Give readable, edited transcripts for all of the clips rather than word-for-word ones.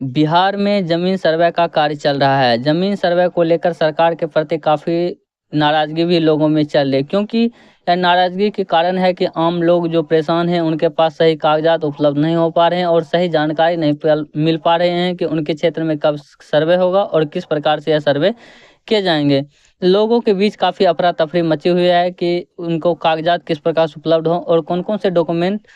बिहार में ज़मीन सर्वे का कार्य चल रहा है। ज़मीन सर्वे को लेकर सरकार के प्रति काफ़ी नाराज़गी भी लोगों में चल रही है, क्योंकि यह नाराज़गी के कारण है कि आम लोग जो परेशान हैं, उनके पास सही कागज़ात उपलब्ध नहीं हो पा रहे हैं और सही जानकारी नहीं मिल पा रहे हैं कि उनके क्षेत्र में कब सर्वे होगा और किस प्रकार से यह सर्वे किए जाएँगे। लोगों के बीच काफ़ी अफरा-तफरी मची हुई है कि उनको कागज़ात किस प्रकार से उपलब्ध हों और कौन-कौन से डॉक्यूमेंट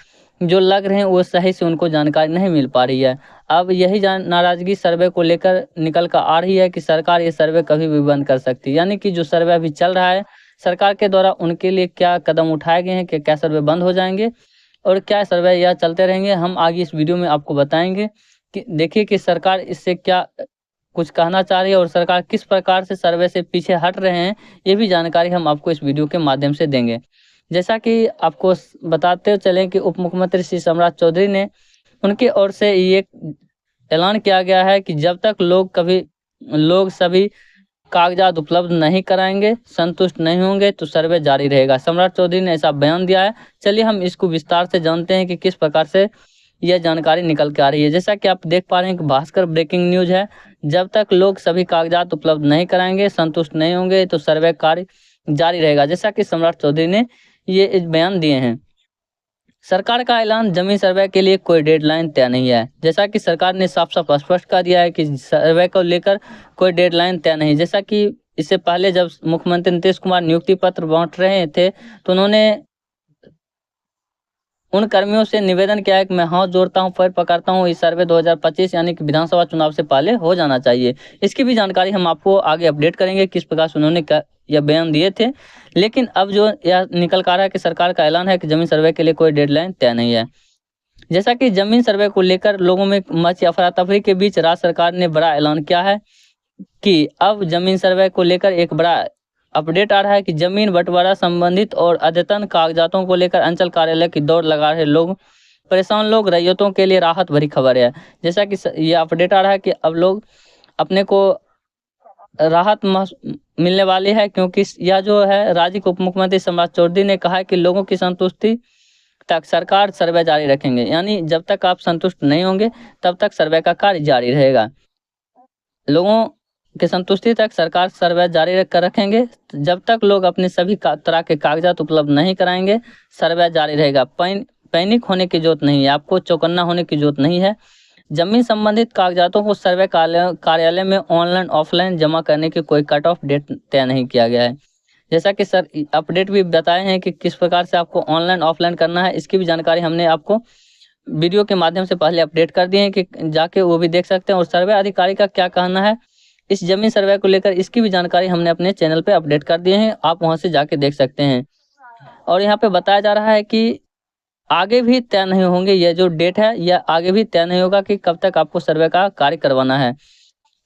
जो लग रहे हैं वो सही से उनको जानकारी नहीं मिल पा रही है। अब यही नाराज़गी सर्वे को लेकर निकल कर आ रही है कि सरकार ये सर्वे कभी भी बंद कर सकती है। यानी कि जो सर्वे अभी चल रहा है, सरकार के द्वारा उनके लिए क्या कदम उठाए गए हैं कि क्या सर्वे बंद हो जाएँगे और क्या सर्वे यह चलते रहेंगे, हम आगे इस वीडियो में आपको बताएँगे कि देखिए कि सरकार इससे क्या कुछ कहना चाह रही है और सरकार किस प्रकार से सर्वे से पीछे हट रहे हैं, ये भी जानकारी हम आपको इस वीडियो के माध्यम से देंगे। जैसा कि आपको बताते चलें कि उप मुख्यमंत्री श्री सम्राट चौधरी ने उनकी ओर से ये ऐलान किया गया है कि जब तक लोग सभी कागजात उपलब्ध नहीं कराएंगे, संतुष्ट नहीं होंगे तो सर्वे जारी रहेगा। सम्राट चौधरी ने ऐसा बयान दिया है। चलिए हम इसको विस्तार से जानते हैं कि किस प्रकार से यह जानकारी निकल के आ रही है। जैसा कि आप देख पा रहे हैं कि भास्कर ब्रेकिंग न्यूज़ है। जब तक लोग सभी कागजात उपलब्ध नहीं कराएंगे, संतुष्ट नहीं होंगे तो सर्वे कार्य जारी रहेगा। जैसा कि सम्राट चौधरी ने ये बयान दिए हैं। सरकार का ऐलान जमीन सर्वे के लिए कोई डेडलाइन तय नहीं है। जैसा कि सरकार ने साफ-साफ स्पष्ट कर दिया है कि सर्वे को लेकर कोई डेडलाइन तय नहीं। जैसा कि इससे पहले जब मुख्यमंत्री नीतीश कुमार नियुक्ति पत्र बाँट रहे थे, तो उन्होंने उन कर्मियों से निवेदन किया है कि मैं हाथ जोड़ता हूं, पैर पकड़ता हूं, इस सर्वे 2025 यानी कि विधानसभा चुनाव से पहले हो जाना चाहिए। इसकी भी जानकारी हम आपको आगे अपडेट करेंगे किस प्रकार से उन्होंने यह बयान दिए थे। लेकिन अब जो यह निकल कर आ रहा है कि सरकार का ऐलान है कि जमीन सर्वे के लिए कोई डेडलाइन तय नहीं है। जैसा कि जमीन सर्वे को लेकर लोगों में मची अफरा-तफरी के बीच राज्य सरकार ने बड़ा ऐलान किया है कि अब जमीन सर्वे को लेकर एक बड़ा अपडेट आ रहा है कि जमीन बंटवारा संबंधित और अद्यतन कागजातों को लेकर अंचल कार्यालय की दौड़ लगा रहे लोग, परेशान लोग, रैयतों के लिए राहत भरी खबर है। जैसा कि ये अपडेट आ रहा है कि अब लोग अपने को राहत मिलने वाली है, क्योंकि यह जो है राज्य के उप मुख्यमंत्री सम्राट चौधरी ने कहा है कि लोगों की संतुष्टि तक सरकार सर्वे जारी रखेंगे। यानी जब तक आप संतुष्ट नहीं होंगे तब तक सर्वे का कार्य जारी रहेगा। लोगों की संतुष्टि तक सरकार सर्वे जारी रखेंगे। जब तक लोग अपने सभी तरह के कागजात उपलब्ध नहीं कराएंगे, सर्वे जारी रहेगा। पैनिक होने की जरूरत नहीं है, आपको चौकन्ना होने की जरूरत नहीं है। जमीन संबंधित कागजातों को सर्वे कार्यालय में ऑनलाइन ऑफलाइन जमा करने की कोई कट ऑफ डेट तय नहीं किया गया है। जैसा कि सर अपडेट भी बताए हैं कि किस प्रकार से आपको ऑनलाइन ऑफलाइन करना है, इसकी भी जानकारी हमने आपको वीडियो के माध्यम से पहले अपडेट कर दिए हैं कि जाके वो भी देख सकते हैं। और सर्वे अधिकारी का क्या कहना है इस जमीन सर्वे को लेकर, इसकी भी जानकारी हमने अपने चैनल पे अपडेट कर दिए हैं, आप वहां से जाके देख सकते हैं। और यहाँ पे बताया जा रहा है कि आगे भी तय नहीं होंगे, यह जो डेट है यह आगे भी तय नहीं होगा कि कब तक आपको सर्वे का कार्य करवाना है।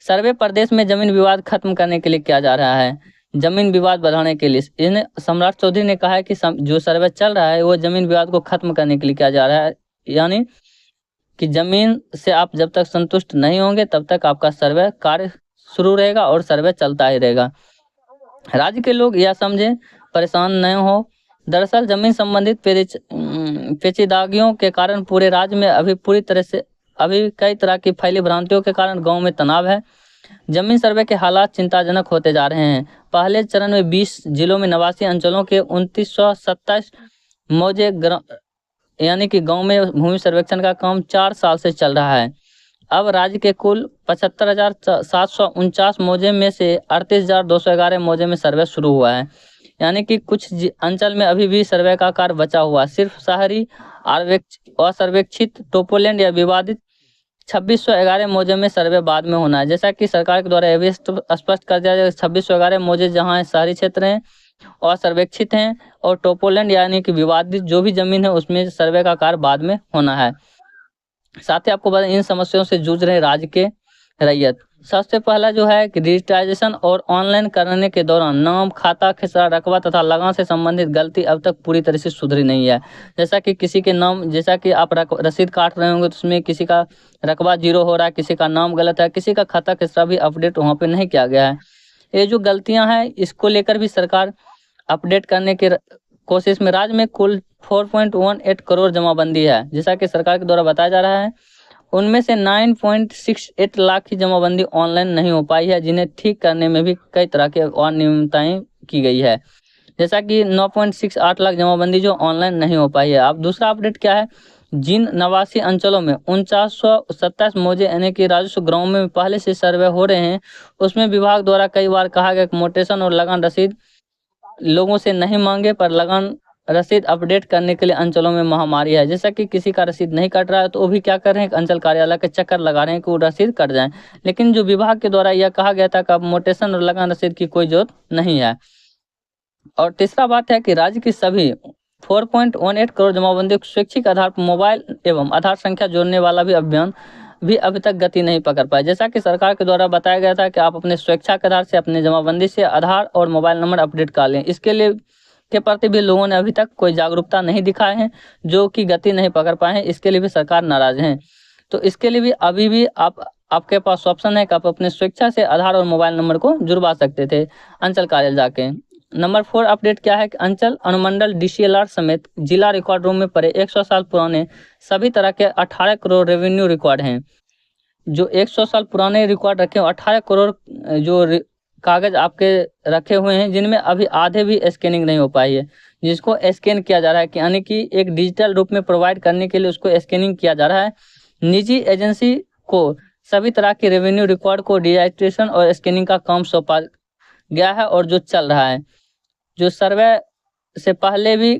सर्वे प्रदेश में जमीन विवाद खत्म करने के लिए किया जा रहा है, जमीन विवाद बढ़ाने के लिए। इन्हें सम्राट चौधरी ने कहा है कि जो सर्वे चल रहा है वो जमीन विवाद को खत्म करने के लिए किया जा रहा है। यानी कि जमीन से आप जब तक संतुष्ट नहीं होंगे तब तक आपका सर्वे कार्य शुरू रहेगा और सर्वे चलता ही रहेगा। राज्य के लोग यह समझें, परेशान न हो। दरअसल जमीन संबंधित पेचीदगियों के कारण पूरे राज्य में अभी कई तरह की फैली भ्रांतियों के कारण गांव में तनाव है। जमीन सर्वे के हालात चिंताजनक होते जा रहे हैं। पहले चरण में 20 जिलों में 89 अंचलों के 2927 मौजे यानी कि गांव में भूमि सर्वेक्षण का काम 4 साल से चल रहा है। अब राज्य के कुल 75,749 मौजे में से 38,211 मौजे में सर्वे शुरू हुआ है। यानी कि कुछ अंचल में अभी भी सर्वे का कार्य बचा हुआ। सिर्फ शहरी असर्वेक्षित टोपोलैंड या विवादित 2611 मौजे में सर्वे बाद में होना है। जैसा कि सरकार के द्वारा यह भी स्पष्ट कर दिया जाए, 2611 मौजे जहाँ शहरी क्षेत्र हैं और सर्वेक्षित हैं, और टोपोलैंड यानी कि विवादित जो भी जमीन है उसमें सर्वे का कार्य बाद में होना है। साथ ही आपको बता इन समस्याओं से जूझ रहे राज्य के रैयत। सबसे पहला जो है कि डिजिटाइजेशन और ऑनलाइन करने के दौरान नाम, खाता, खसरा, रकबा तथा लगान से संबंधित गलती अब तक पूरी तरह से सुधरी नहीं है। जैसा कि किसी के नाम, जैसा कि आप रसीद काट रहे होंगे तो उसमें किसी का रकबा 0 हो रहा है, किसी का नाम गलत है, किसी का खाता खसरा भी अपडेट वहाँ पे नहीं किया गया है। ये जो गलतियाँ हैं इसको लेकर भी सरकार अपडेट करने के कोशिश में। राज्य में कुल 4.18 करोड़ जमाबंदी है, जैसा कि सरकार के द्वारा बताया जा रहा है। उनमें से 9.68 लाख की जमाबंदी ऑनलाइन नहीं हो पाई है, जिन्हें ठीक करने में भी कई तरह के अनियमितताएं की गई है। जैसा कि 9.68 लाख जमाबंदी जो ऑनलाइन नहीं हो पाई है। अब दूसरा अपडेट क्या है, जिन 89 अंचलों में 4927 मौजे यानी कि राजस्व ग्रामों में पहले से सर्वे हो रहे हैं, उसमें विभाग द्वारा कई बार कहा गया कि मोटेशन और लगान रसीद लोगों से नहीं मांगे, पर लगान रसीद अपडेट करने के लिए अंचलों में महामारी है। जैसा कि किसी का रसीद नहीं कट रहा है तो वो भी क्या कर रहे हैं, अंचल कार्यालय के चक्कर लगा रहे हैं कि वो रसीद कट जाए, लेकिन जो विभाग के द्वारा यह कहा गया था कि अब मोटेशन और लगान रसीद की कोई जरूरत नहीं है। और तीसरा बात है कि राज्य की सभी 4.18 करोड़ जमाबंदी को स्वैच्छिक आधार पर मोबाइल एवं आधार संख्या जोड़ने वाला भी अभियान भी अभी तक गति नहीं पकड़ पाया। जैसा कि सरकार के द्वारा बताया गया था कि आप अपने स्वेच्छा के आधार से अपने जमाबंदी से आधार और मोबाइल नंबर अपडेट कर लें, इसके लिए के प्रति भी लोगों ने अभी तक कोई जागरूकता नहीं दिखाए हैं, जो कि गति नहीं पकड़ पाए हैं। इसके लिए भी सरकार नाराज है। तो इसके लिए भी अभी भी आपके पास ऑप्शन है कि आप अपने स्वेच्छा से आधार और मोबाइल नंबर को जुड़वा सकते थे अंचल कार्यालय जाके। नंबर 4 अपडेट क्या है कि अंचल अनुमंडल DCLR समेत जिला रिकॉर्ड रूम में पड़े 100 साल पुराने सभी तरह के 18 करोड़ रेवेन्यू रिकॉर्ड हैं। जो 100 साल पुराने रिकॉर्ड रखे 18 करोड़ जो कागज आपके रखे हुए हैं, जिनमें अभी आधे भी स्कैनिंग नहीं हो पाई है, जिसको स्कैन किया जा रहा है कि यानी कि एक डिजिटल रूप में प्रोवाइड करने के लिए उसको स्कैनिंग किया जा रहा है। निजी एजेंसी को सभी तरह के रेवेन्यू रिकॉर्ड को डिजिटाइजेशन और स्कैनिंग का काम सौंपा गया है और जो चल रहा है। जो सर्वे से पहले भी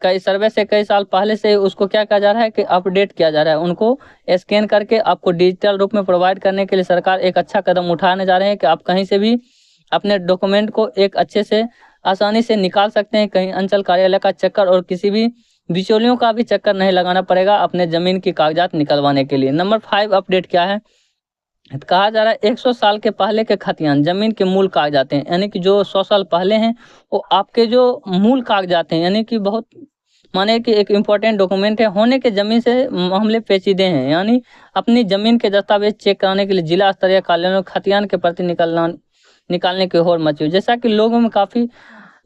कई साल पहले से उसको क्या किया जा रहा है कि अपडेट किया जा रहा है, उनको स्कैन करके आपको डिजिटल रूप में प्रोवाइड करने के लिए सरकार एक अच्छा कदम उठाने जा रहे हैं कि आप कहीं से भी अपने डॉक्यूमेंट को एक अच्छे से आसानी से निकाल सकते हैं। कहीं अंचल कार्यालय का चक्कर और किसी भी बिचौलियों का भी चक्कर नहीं लगाना पड़ेगा अपने जमीन की कागजात निकलवाने के लिए। नंबर 5 अपडेट क्या है, कहा जा रहा है 100 साल के पहले के खतियान जमीन के मूल कागजात हैं, यानी कि जो 100 साल पहले हैं वो आपके जो मूल कागजात हैं, यानी कि बहुत माने कि एक इम्पोर्टेंट डॉक्यूमेंट है होने के जमीन से मामले पेचीदे हैं, यानी अपनी जमीन के दस्तावेज चेक कराने के लिए जिला स्तरीय कार्यालयों खतियान के प्रति निकालने की होड़ मची हुई। जैसा कि लोगों में काफ़ी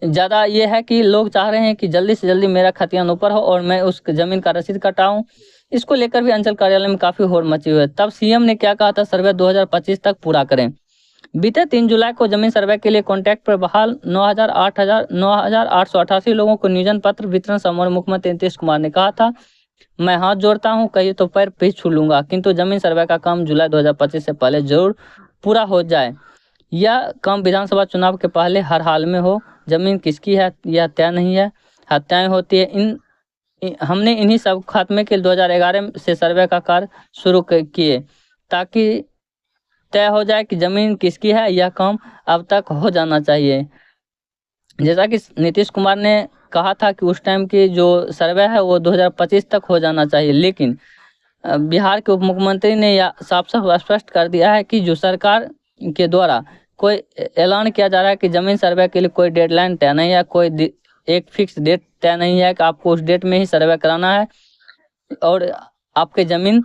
ज़्यादा ये है कि लोग चाह रहे हैं कि जल्दी से जल्दी मेरा खतियान ऊपर हो और मैं उस जमीन का रसीद कटाऊं, इसको लेकर भी अंचल कार्यालय में काफ़ी होड़ मची हुई है। तब सीएम ने क्या कहा था, सर्वे 2025 तक पूरा करें। बीते 3 जुलाई को जमीन सर्वे के लिए कॉन्टैक्ट पर बहाल 9,888 लोगों को नियोजन पत्र वितरण समारोह मुख्यमंत्री नीतीश कुमार ने कहा था, मैं हाथ जोड़ता हूं, कहीं तो पैर भी छू लूंगा, किंतु जमीन सर्वे का काम जुलाई 2025 से पहले जरूर पूरा हो जाए। यह काम विधानसभा चुनाव के पहले हर हाल में हो। जमीन किसकी है यह तय नहीं है, हत्याएं होती है। हमने इन्हीं सब खात्मे के 2011 से सर्वे का कार्य शुरू किए ताकि तय हो जाए कि जमीन किसकी है। यह काम अब तक हो जाना चाहिए। जैसा कि नीतीश कुमार ने कहा था कि उस टाइम की जो सर्वे है वो 2025 तक हो जाना चाहिए, लेकिन बिहार के उप मुख्यमंत्री ने यह साफ साफ स्पष्ट कर दिया है कि जो सरकार के द्वारा कोई ऐलान किया जा रहा है कि जमीन सर्वे के लिए कोई डेडलाइन तय नहीं है, कोई एक फिक्स डेट तय नहीं है कि आपको उस डेट में ही सर्वे कराना है और आपके ज़मीन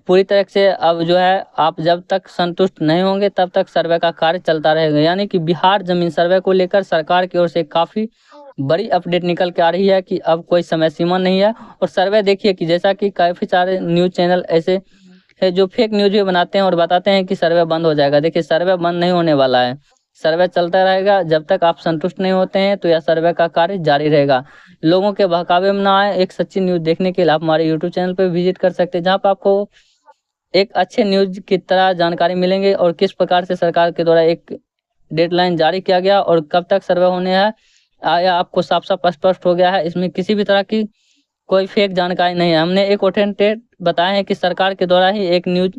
पूरी तरह से अब जो है आप जब तक संतुष्ट नहीं होंगे तब तक सर्वे का कार्य चलता रहेगा। यानी कि बिहार जमीन सर्वे को लेकर सरकार की ओर से काफ़ी बड़ी अपडेट निकल के आ रही है कि अब कोई समय सीमा नहीं है। और सर्वे देखिए कि जैसा कि काफ़ी सारे न्यूज़ चैनल ऐसे है जो फेक न्यूज़ भी बनाते हैं और बताते हैं कि सर्वे बंद हो जाएगा। देखिए सर्वे बंद नहीं होने वाला है, सर्वे चलता रहेगा। जब तक आप संतुष्ट नहीं होते हैं तो यह सर्वे का कार्य जारी रहेगा। लोगों के बहकावे में ना आए, एक सच्ची न्यूज़ देखने के लिए आप हमारे यूट्यूब चैनल पर विजिट कर सकते हैं, जहाँ पर आपको एक अच्छे न्यूज़ की तरह जानकारी मिलेंगे और किस प्रकार से सरकार के द्वारा एक डेडलाइन जारी किया गया और कब तक सर्वे होने है आया आपको साफ साफ स्पष्ट हो गया है। इसमें किसी भी तरह की कोई फेक जानकारी नहीं है। हमने एक ऑथेंटिक बताया है कि सरकार के द्वारा ही एक न्यूज़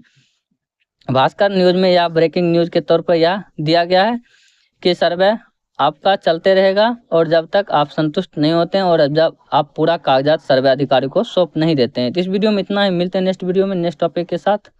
भास्कर न्यूज़ में या ब्रेकिंग न्यूज़ के तौर पर यह दिया गया है कि सर्वे आपका चलते रहेगा और जब तक आप संतुष्ट नहीं होते हैं और जब आप पूरा कागजात सर्वे अधिकारी को सौंप नहीं देते हैं। तो इस वीडियो में इतना ही, मिलते हैं नेक्स्ट वीडियो में नेक्स्ट टॉपिक के साथ।